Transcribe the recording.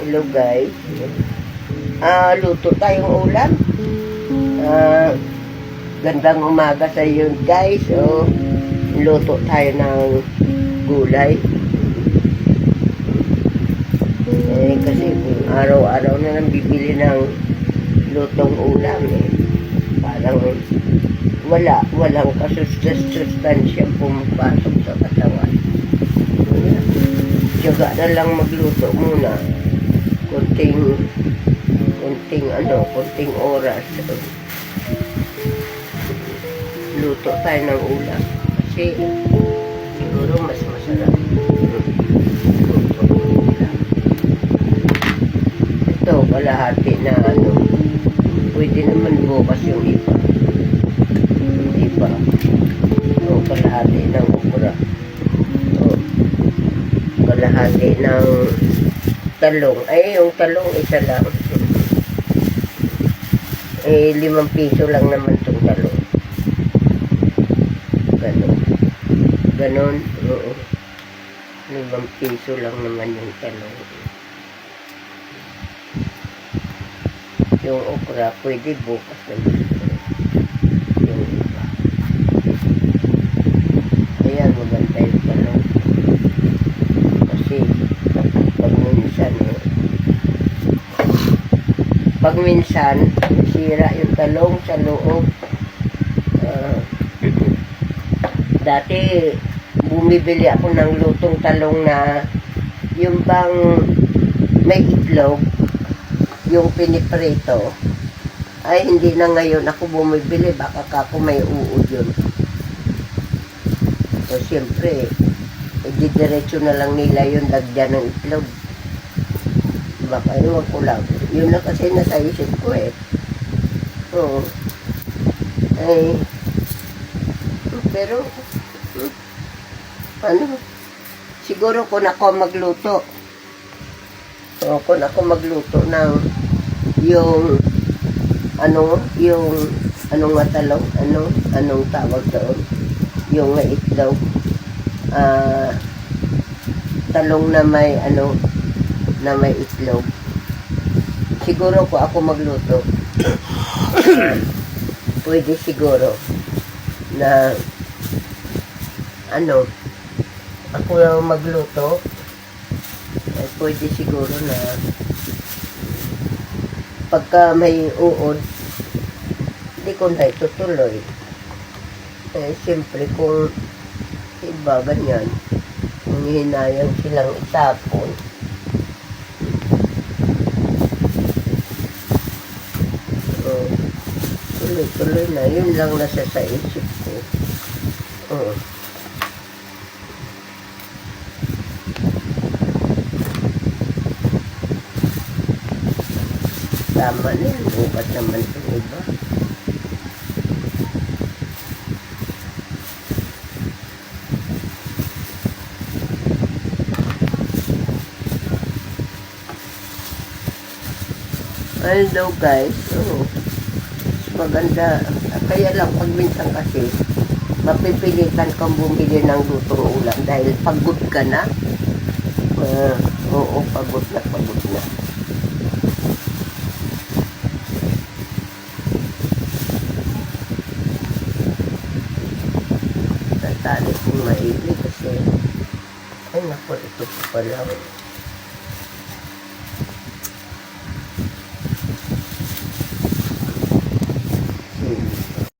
Hello guys. Luto tayong ulam. Gandang umaga sa iyo guys. So, luto tayo ng gulay. Kasi araw-araw na lang bibili ng lutong ulam Parang walang kasustansya pumapasok sa katawan. Tiyaga na lang magluto muna. Konting oras. Luto tayo ng ulam. Kasi siguro mas masarap. Luto ng ulam. Ito, kalahati na pwede naman bukas yung iba. Iba. O, kalahati ng okra. O, kalahati ng talong. Yung talong isa lang. 5 piso lang naman itong talong. Ganon. Oo. 5 piso lang naman yung talong. Yung okra, pwede bukas naman. Yung iba. Ayan, maganda yung talong. Kasi, pag minsan, sira yung talong sa loob. Dati, bumibili ako ng lutong talong na yung bang may itlog, yung piniprito. Hindi na ngayon ako bumibili, baka ako may uod yun. So, siyempre, didiretso na lang nila yung lagyan ng itlog. Baka iwan ko lang. Yun na kasi nasa isip ko Oo. Pero, siguro kung ako magluto. Kung ako magluto ng anong talong, anong tawag doon? Yung itlog. Talong na may na may itlog. Siguro ko ako magluto. Pwede siguro na ako lang magluto. Pwede siguro na pagka may uod, hindi ko na itutuloy. Siyempre kung iba ganyan, kung hinayang silang itapon, tuloy na. Yun lang nasa sa isip ko. Tama na yun. Bukas naman itong iba. Hello guys. Maganda. Kaya lang pag minsan kasi mapipilitan kang bumili ng lutong ulam dahil pagod ka na. Oo, pagod na. Natali kong maili kasi naku, ito pa pala.